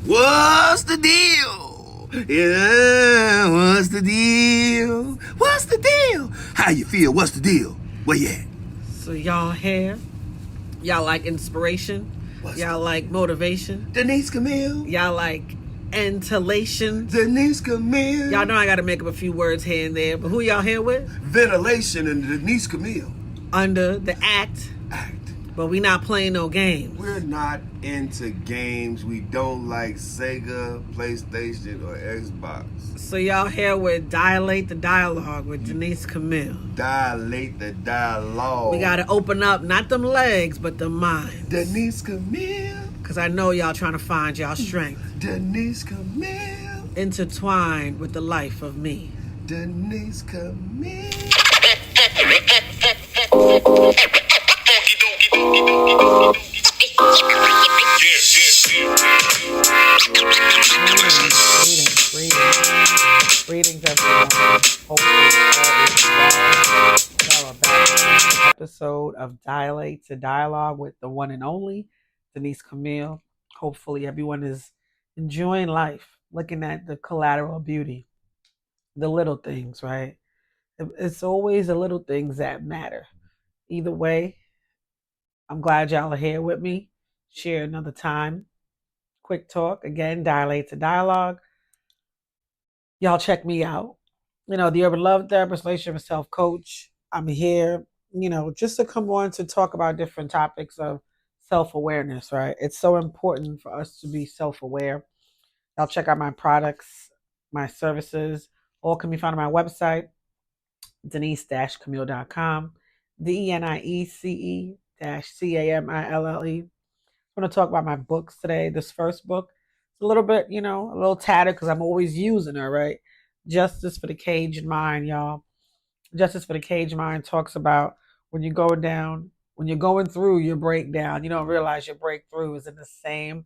What's the deal? Yeah, what's the deal? What's the deal? How you feel? What's the deal? Where you at? So y'all here? Y'all like inspiration? What's Y'all the like motivation? Denise Camille? Y'all like ventilation? Denise Camille? Y'all know I gotta make up a few words here and there, but who y'all here with? Ventilation and Denise Camille. Under the act, Act. but we not playing no games. We're not into games. We don't like Sega, PlayStation, or Xbox. So y'all here with Dilate the Dialogue with Denise Camille. Dilate the dialogue. We gotta open up not them legs, but the mind. Denise Camille. Cause I know y'all trying to find y'all strength. Denise Camille. Intertwined with the life of me. Denise Camille. Greetings, everyone. Hopefully, all is well. Y'all are back to another episode of Dilate to Dialogue with the one and only Denise Camille. Hopefully, everyone is enjoying life, looking at the collateral beauty, the little things, right? It's always the little things that matter. Either way, I'm glad y'all are here with me. Share another time. Quick talk. Again, Dilate to Dialogue. Y'all check me out. The Urban Love Therapist, relationship and self coach. I'm here, just to come on to talk about different topics of self awareness, right? It's so important for us to be self aware. Y'all check out my products, my services. All can be found on my website, denise-camille.com, DENIECE-CAMILLE. I'm going to talk about my books today. This first book is a little bit, a little tattered because I'm always using her, right? Justice for the Caged Mind, y'all. Justice for the Caged Mind talks about when you're going down, when you're going through your breakdown, you don't realize your breakthrough is in the same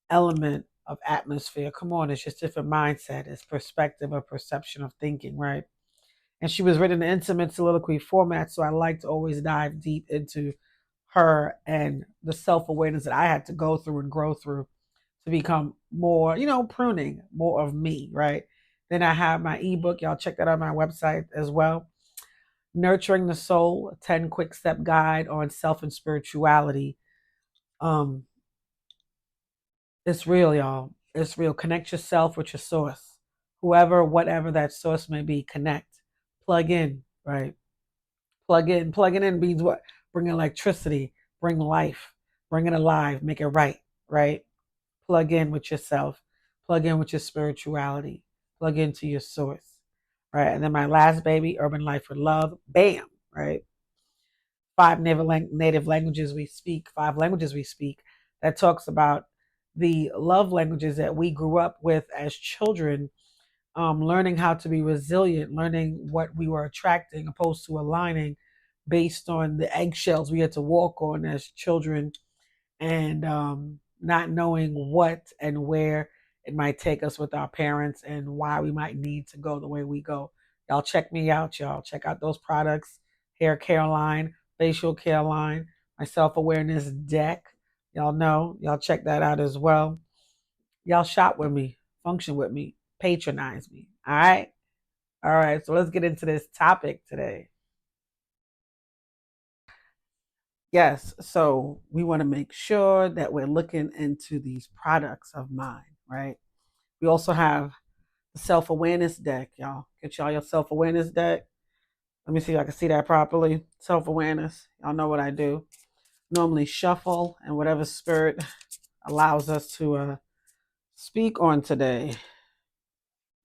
element of atmosphere. Come on, it's just different mindset. It's perspective or perception of thinking, right? And she was written in intimate soliloquy format, so I like to always dive deep into her and the self-awareness that I had to go through and grow through to become more, pruning more of me, right? Then I have my ebook. Y'all check that out on my website as well. Nurturing the Soul, a 10 quick step guide on self and spirituality. Um, it's real, y'all. It's real. Connect yourself with your source. Whoever, whatever that source may be, connect. Plug in, right? Plug in. Plugging in means what? Bring electricity, bring life, bring it alive, make it right? Plug in with yourself, plug in with your spirituality, plug into your source, right? And then my last baby, Urban Life with Love, bam, right? Five native languages we speak, 5 languages we speak, that talks about the love languages that we grew up with as children, learning how to be resilient, learning what we were attracting opposed to aligning based on the eggshells we had to walk on as children, and not knowing what and where it might take us with our parents and why we might need to go the way we go. Y'all check me out, y'all. Check out those products. Hair care line, facial care line, my self awareness deck. Y'all know, y'all check that out as well. Y'all shop with me, function with me, patronize me. All right. All right. So let's get into this topic today. Yes, so we want to make sure that we're looking into these products of mine, right? We also have the self awareness deck, y'all. Get y'all your self awareness deck. Let me see if I can see that properly. Self awareness. Y'all know what I do. Normally shuffle and whatever spirit allows us to speak on today.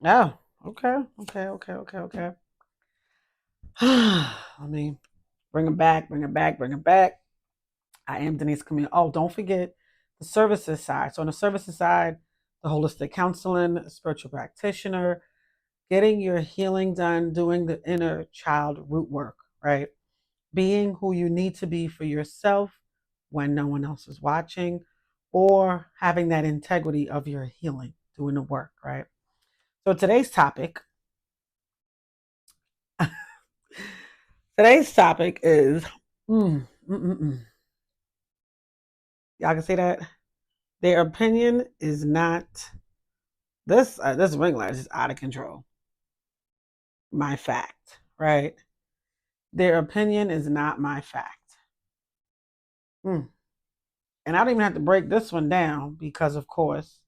Oh, okay. Let me bring them back, bring it back, bring it back. I am Denise Camille. Oh, don't forget the services side. So on the services side, the holistic counseling, spiritual practitioner, getting your healing done, doing the inner child root work, right? Being who you need to be for yourself when no one else is watching, or having that integrity of your healing, doing the work, right? So today's topic is, mm, mm, mm, mm. Y'all can see that? Their opinion is not this ring light is just out of control. My fact, right? Their opinion is not my fact. Mm. And I don't even have to break this one down because, of course,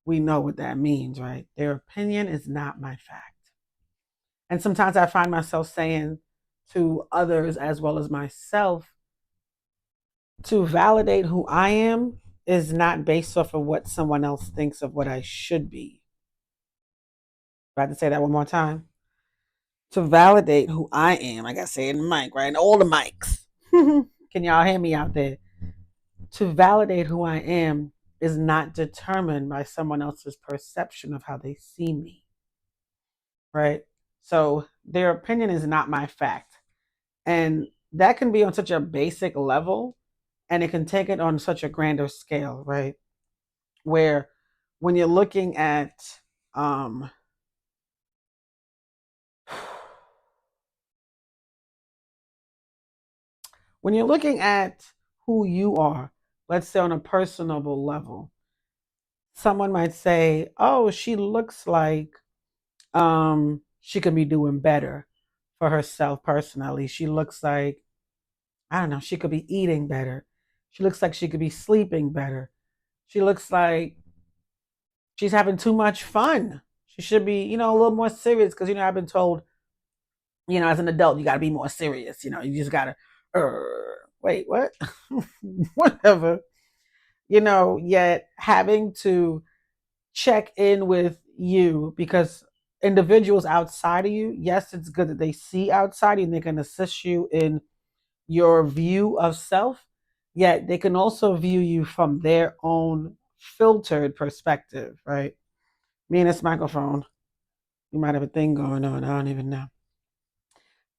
we know what that means, right? Their opinion is not my fact. And sometimes I find myself saying to others as well as myself, to validate who I am is not based off of what someone else thinks of what I should be. I have to say that one more time. To validate who I am, I gotta say it in the mic, right? And all the mics. Can y'all hear me out there? To validate who I am is not determined by someone else's perception of how they see me, right? So their opinion is not my fact. And that can be on such a basic level, and it can take it on such a grander scale, right? Where when you're looking at um when you're looking at who you are, let's say on a personable level, someone might say, "Oh, she looks like she could be doing better for herself personally. She looks like, I don't know, she could be eating better. She looks like she could be sleeping better. She looks like she's having too much fun. She should be, a little more serious because I've been told, as an adult, you got to be more serious. You just got to, wait, what? Whatever. Yet having to check in with you because individuals outside of you, yes, it's good that they see outside you and they can assist you in your view of self, yet they can also view you from their own filtered perspective, right? Me and this microphone, you might have a thing going on, I don't even know.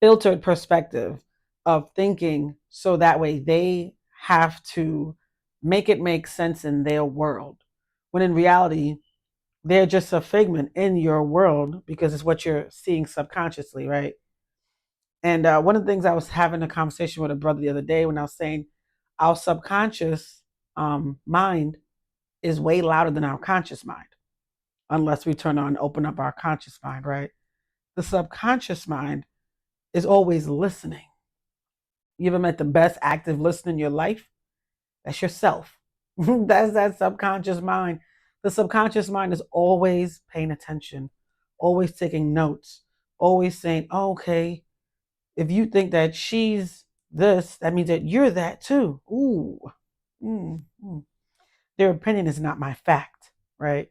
Filtered perspective of thinking so that way they have to make it make sense in their world. When in reality, they're just a figment in your world because it's what you're seeing subconsciously, right? And one of the things I was having a conversation with a brother the other day when I was saying our subconscious mind is way louder than our conscious mind, unless we turn on and open up our conscious mind, right? The subconscious mind is always listening. You ever met the best active listener in your life? That's yourself. That's that subconscious mind. The subconscious mind is always paying attention, always taking notes, always saying, oh, okay, if you think that she's this, that means that you're that too. Ooh. Mm-hmm. Their opinion is not my fact, right?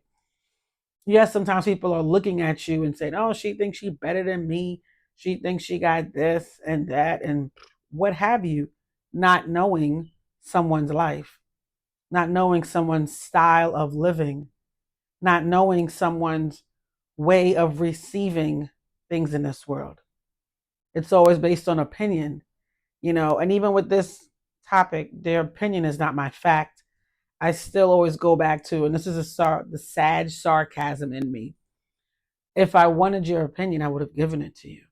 Yes, sometimes people are looking at you and saying, oh, she thinks she's better than me. She thinks she got this and that and what have you, not knowing someone's life, not knowing someone's style of living, not knowing someone's way of receiving things in this world. It's always based on opinion, and even with this topic, their opinion is not my fact. I still always go back to, and this is the sad sarcasm in me. If I wanted your opinion, I would have given it to you.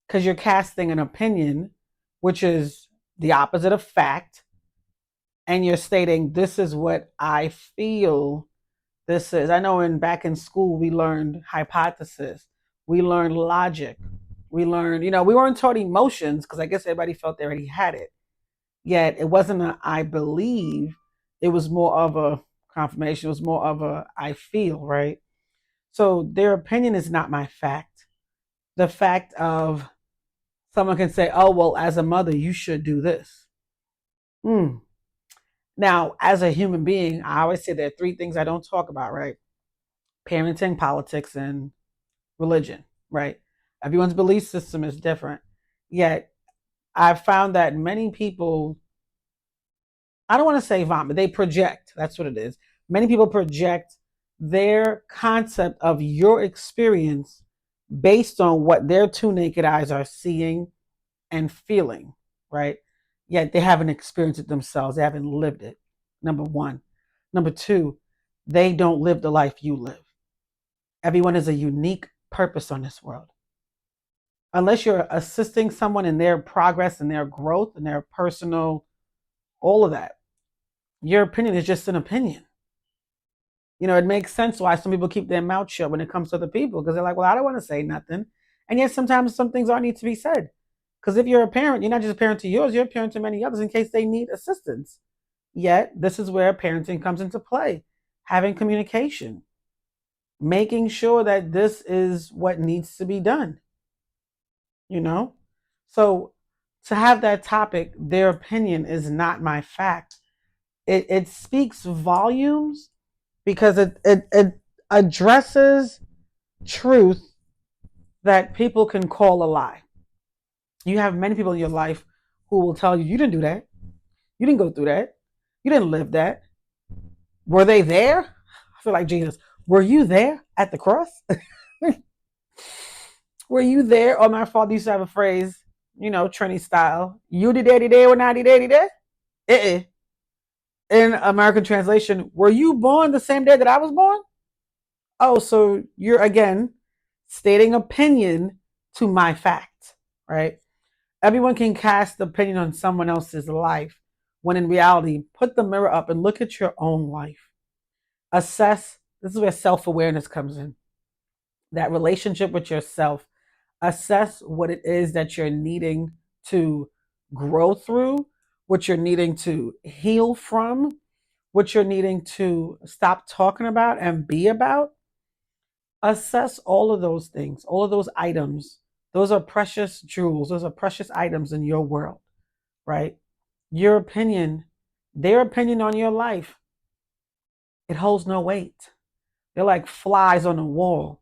Because you're casting an opinion, which is the opposite of fact, and you're stating, this is what I feel this is. I know back in school, we learned hypothesis, we learned logic, we learned, we weren't taught emotions because I guess everybody felt they already had it. Yet it wasn't a I believe, it was more of a confirmation, it was more of a I feel, right? So their opinion is not my fact. The fact of someone can say, oh, well, as a mother, you should do this. Now, as a human being, I always say there are three things I don't talk about, right? Parenting, politics, and religion, right? Everyone's belief system is different. Yet I've found that many people, I don't want to say vomit, they project. That's what it is. Many people project their concept of your experience based on what their two naked eyes are seeing and feeling, right? Yet they haven't experienced it themselves. They haven't lived it. Number one. Number two, they don't live the life you live. Everyone has a unique purpose on this world. Unless you're assisting someone in their progress and their growth and their personal, all of that, Your opinion is just an opinion. You know, it makes sense why some people keep their mouth shut when it comes to other people because they're like, well, I don't want to say nothing. And yet sometimes some things aren't need to be said. Because if you're a parent, you're not just a parent to yours, you're a parent to many others in case they need assistance. Yet, this is where parenting comes into play, having communication, making sure that this is what needs to be done, you know? So, to have that topic, their opinion is not my fact, it speaks volumes because it addresses truth that people can call a lie. You have many people in your life who will tell you, you didn't do that. You didn't go through that. You didn't live that. Were they there? I feel like Jesus. Were you there at the cross? Were you there? Or my father used to have a phrase, you know, Trini style. You did daddy day or not daddy day? In American translation, were you born the same day that I was born? Oh, so you're again stating opinion to my fact, right? Everyone can cast opinion on someone else's life when in reality, put the mirror up and look at your own life. Assess, this is where self awareness comes in, that relationship with yourself. Assess what it is that you're needing to grow through, what you're needing to heal from, what you're needing to stop talking about and be about. Assess all of those things, all of those items. Those are precious jewels, those are precious items in your world, right? Your opinion, their opinion on your life, it holds no weight. They're like flies on the wall.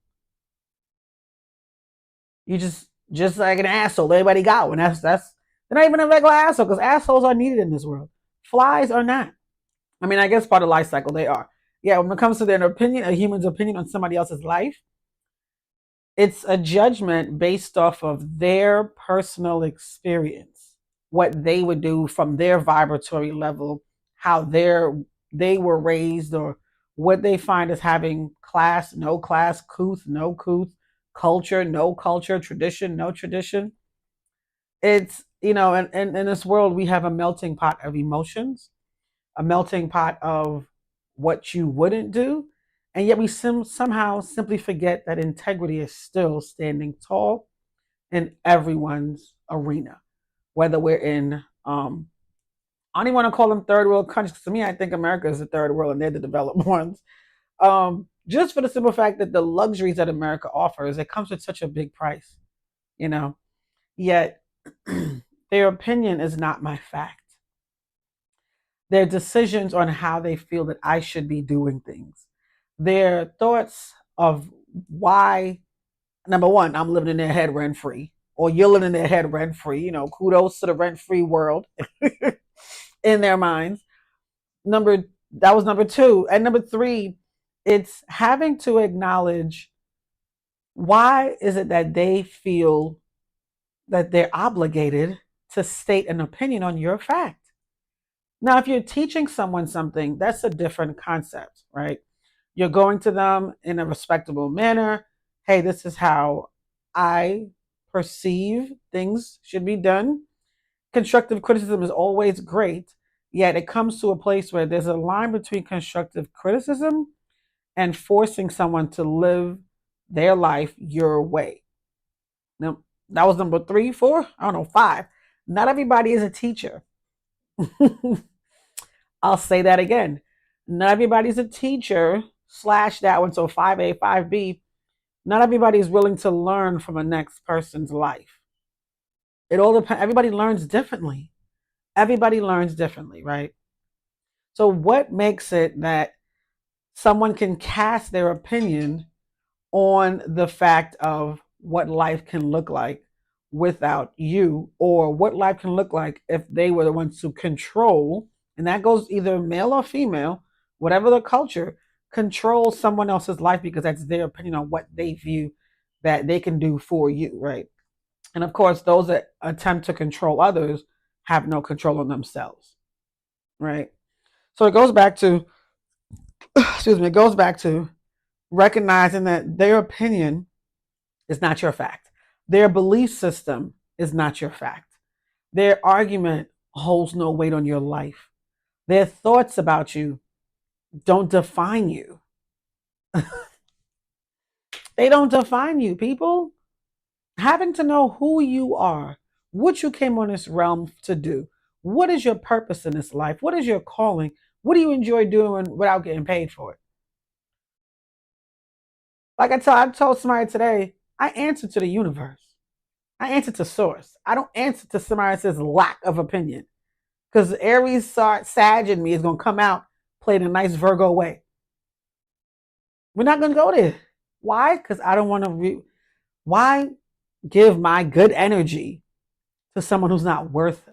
You just like an asshole. Everybody got one. That's they're not even a regular asshole because assholes are needed in this world. Flies are not. I mean, I guess part of life cycle they are. Yeah, when it comes to their opinion, a human's opinion on somebody else's life, it's a judgment based off of their personal experience, what they would do from their vibratory level, how they were raised, or what they find as having class, no class, couth, no couth, culture, no culture, tradition, no tradition. It's, you know, and in this world, we have a melting pot of emotions, a melting pot of what you wouldn't do. And yet we somehow simply forget that integrity is still standing tall in everyone's arena, whether we're in, I don't even want to call them third world countries. To me, I think America is the third world and they're the developed ones. Just for the simple fact that the luxuries that America offers, it comes with such a big price, you know. Yet their opinion is not my fact. Their decisions on how they feel that I should be doing things. Their thoughts of why, number one, I'm living in their head rent free, or you're living in their head rent free. You know, kudos to the rent free world in their minds. That was number two. And number three, it's having to acknowledge why is it that they feel that they're obligated to state an opinion on your fact. Now, if you're teaching someone something, that's a different concept, right? You're going to them in a respectable manner. Hey, this is how I perceive things should be done. Constructive criticism is always great, yet it comes to a place where there's a line between constructive criticism and forcing someone to live their life your way. Now, that was number 3, 4, I don't know, 5. Not everybody is a teacher. I'll say that again. Not everybody's a teacher slash that one. So 5A, 5B. Not everybody is willing to learn from a next person's life. It all depends. Everybody learns differently. Everybody learns differently, right? So what makes it that someone can cast their opinion on the fact of what life can look like without you, or what life can look like if they were the ones to control, and that goes either male or female, whatever the culture, control someone else's life because that's their opinion on what they view that they can do for you, right? And of course, those that attempt to control others have no control on themselves, right? So it goes back to, excuse me, it goes back to recognizing that their opinion is not your fact. Their belief system is not your fact. Their argument holds no weight on your life. Their thoughts about you don't define you. They don't define you, people. Having to know who you are, what you came on this realm to do, what is your purpose in this life, what is your calling, what do you enjoy doing without getting paid for it? Like I told somebody today, I answer to the universe. I answer to source. I don't answer to somebody that says lack of opinion. Because Aries Sag in me is going to come out playing a nice Virgo way. We're not going to go there. Why? Because I don't want to. Why give my good energy to someone who's not worth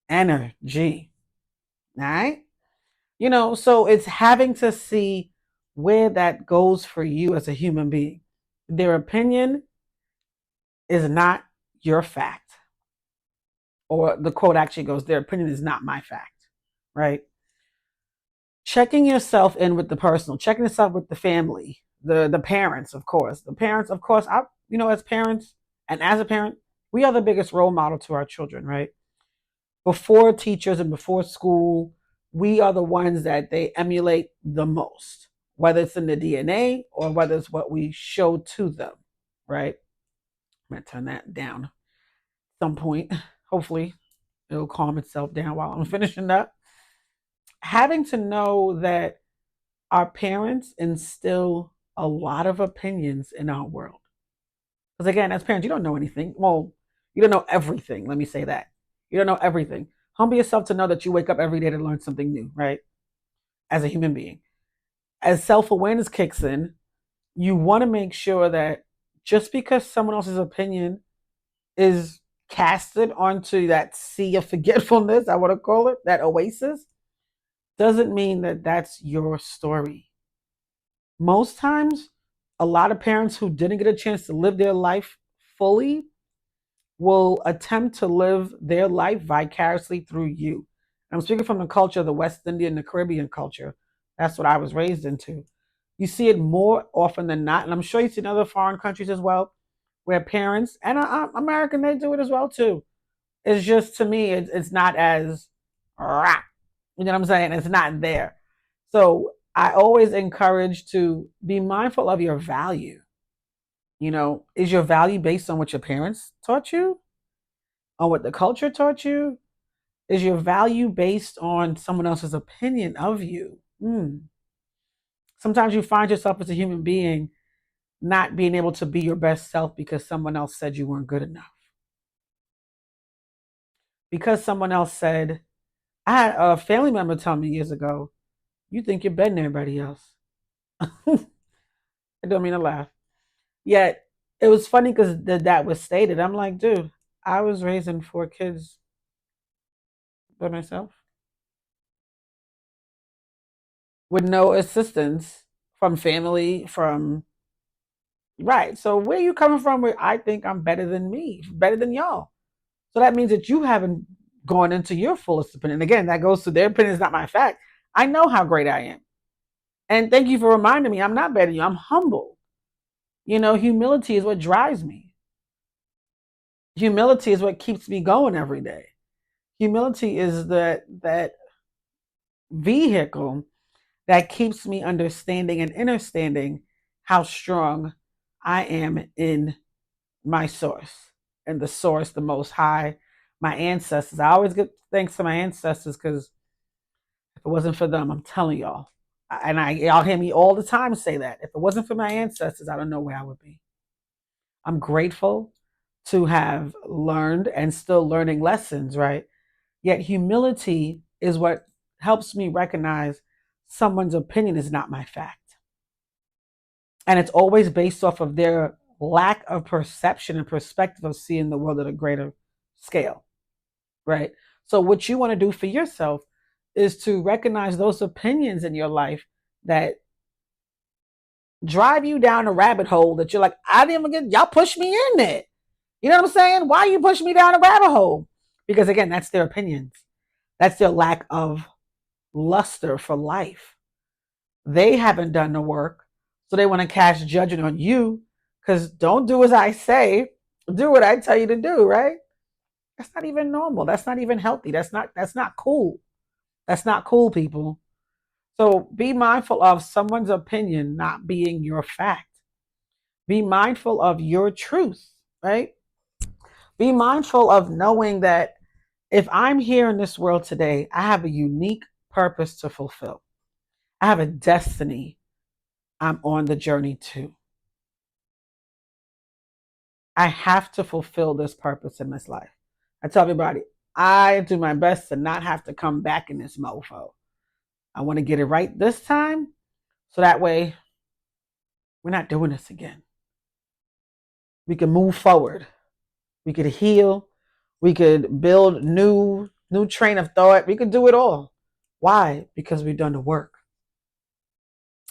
energy? All right? So it's having to see where that goes for you as a human being. Their opinion is not your fact. Or the quote actually goes, their opinion is not my fact, right? Checking yourself in with the personal, checking yourself with the family, the parents, of course. The parents, of course, as parents and as a parent, we are the biggest role model to our children, right? Before teachers and before school, we are the ones that they emulate the most, whether it's in the DNA or whether it's what we show to them, right? I'm going to turn that down at some point. Hopefully, it'll calm itself down while I'm finishing up. Having to know that our parents instill a lot of opinions in our world. Because again, as parents, you don't know anything. Well, you don't know everything. Let me say that. You don't know everything. Humble yourself to know that you wake up every day to learn something new, right? As a human being. As self-awareness kicks in, you want to make sure that just because someone else's opinion is casted onto that sea of forgetfulness, I want to call it, that oasis, doesn't mean that that's your story. Most times, a lot of parents who didn't get a chance to live their life fully will attempt to live their life vicariously through you. I'm speaking from the culture of the West Indian, the Caribbean culture. That's what I was raised into. You see it more often than not, and I'm sure you see in other foreign countries as well, where parents, and American, they do it as well too. It's just, to me, it's not as, you know what I'm saying? It's not there. So I always encourage to be mindful of your value. Is your value based on what your parents taught you? On what the culture taught you? Is your value based on someone else's opinion of you? Sometimes you find yourself as a human being not being able to be your best self because someone else said you weren't good enough. Because someone else said, I had a family member tell me years ago, you think you're better than everybody else. I don't mean to laugh. Yet it was funny because that was stated. I'm like, dude, I was raising 4 kids by myself with no assistance from family, right. So where you coming from where I think I'm better than me, better than y'all? So that means that you haven't gone into your fullest opinion. Again, that goes to their opinion is not my fact. I know how great I am. And thank you for reminding me I'm not better than you. I'm humble. Humility is what drives me. Humility is what keeps me going every day. Humility is that vehicle that keeps me understanding and understanding how strong I am in my source. And the source, the Most High, my ancestors. I always give thanks to my ancestors because if it wasn't for them, I'm telling y'all, and y'all hear me all the time say that. If it wasn't for my ancestors, I don't know where I would be. I'm grateful to have learned and still learning lessons, right? Yet humility is what helps me recognize someone's opinion is not my fact. And it's always based off of their lack of perception and perspective of seeing the world at a greater scale, right? So what you want to do for yourself is to recognize those opinions in your life that drive you down a rabbit hole that you're like, I didn't even get, y'all push me in there. You know what I'm saying? Why you push me down a rabbit hole? Because again, that's their opinions. That's their lack of luster for life. They haven't done the work, so they want to cast judgment on you because don't do as I say, do what I tell you to do, right? That's not even normal. That's not even healthy. That's not cool. That's not cool, people. So be mindful of someone's opinion not being your fact. Be mindful of your truth, right? Be mindful of knowing that if I'm here in this world today, I have a unique purpose to fulfill. I have a destiny I'm on the journey to. I have to fulfill this purpose in this life. I tell everybody, I do my best to not have to come back in this mofo. I want to get it right this time so that way we're not doing this again. We can move forward. We could heal. We could build new train of thought. We could do it all. Why? Because we've done the work.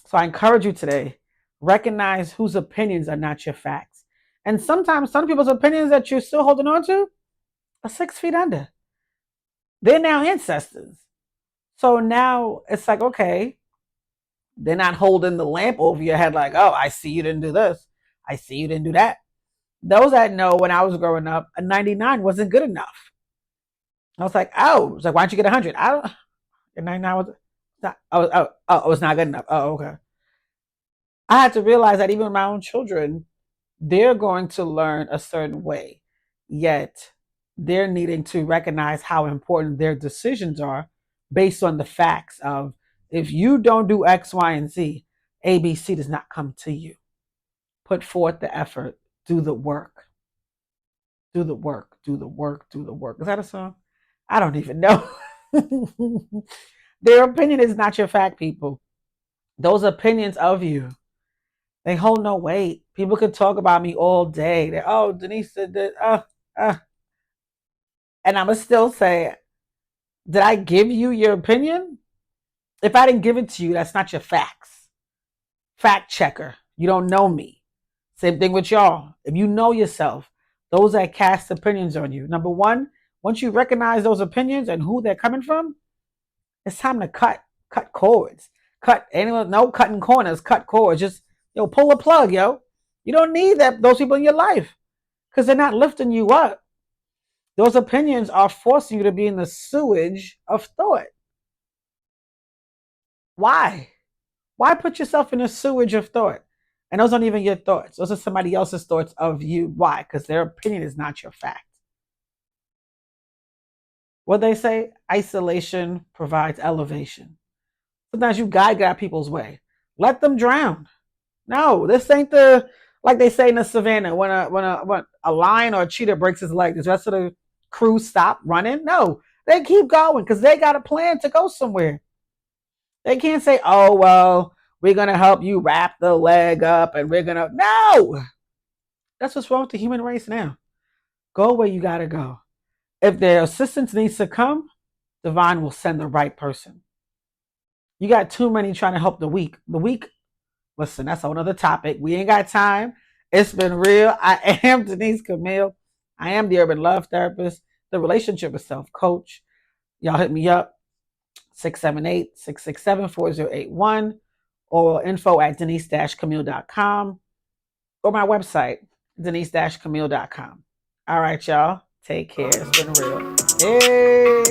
So I encourage you today, recognize whose opinions are not your facts. And sometimes some people's opinions that you're still holding on to are 6 feet under. They're now ancestors. So now it's like, okay, they're not holding the lamp over your head like, oh, I see you didn't do this. I see you didn't do that. Those that know when I was growing up, a 99 wasn't good enough. I was like, oh, it's like, why don't you get 100? I don't, a 99 was not, it was not good enough. Oh, okay. I had to realize that even my own children, they're going to learn a certain way, yet they're needing to recognize how important their decisions are based on the facts of if you don't do X, Y, and Z, ABC does not come to you. Put forth the effort, do the work. Do the work, do the work, do the work. Is that a song? I don't even know. Their opinion is not your fact, people. Those opinions of you, they hold no weight. People could talk about me all day. They, oh, Denise said that. And I'm going to still say, did I give you your opinion? If I didn't give it to you, that's not your facts. Fact checker. You don't know me. Same thing with y'all. If you know yourself, those that cast opinions on you. Number one, once you recognize those opinions and who they're coming from, it's time to cut cords. Cut anyone, no cutting corners, cut cords. Just pull a plug, yo. You don't need those people in your life because they're not lifting you up. Those opinions are forcing you to be in the sewage of thought. Why? Why put yourself in a sewage of thought? And those aren't even your thoughts. Those are somebody else's thoughts of you. Why? Because their opinion is not your fact. What they say, isolation provides elevation. Sometimes you gotta get out people's way. Let them drown. No, this ain't like they say in the savannah when a lion or a cheetah breaks his leg, does the rest of the crew stop running? No, they keep going because they got a plan to go somewhere. They can't say, oh, well, we're going to help you wrap the leg up and we're going to. No, that's what's wrong with the human race now. Go where you got to go. If their assistance needs to come, divine will send the right person. You got too many trying to help the weak. The weak, listen, that's another topic. We ain't got time. It's been real. I am Denise Camille. I am the Urban Love Therapist, the Relationship with Self Coach. Y'all hit me up, 678-667-4081 or info@denise-camille.com or my website, denise-camille.com. All right, y'all. Take care. It's been real. Hey.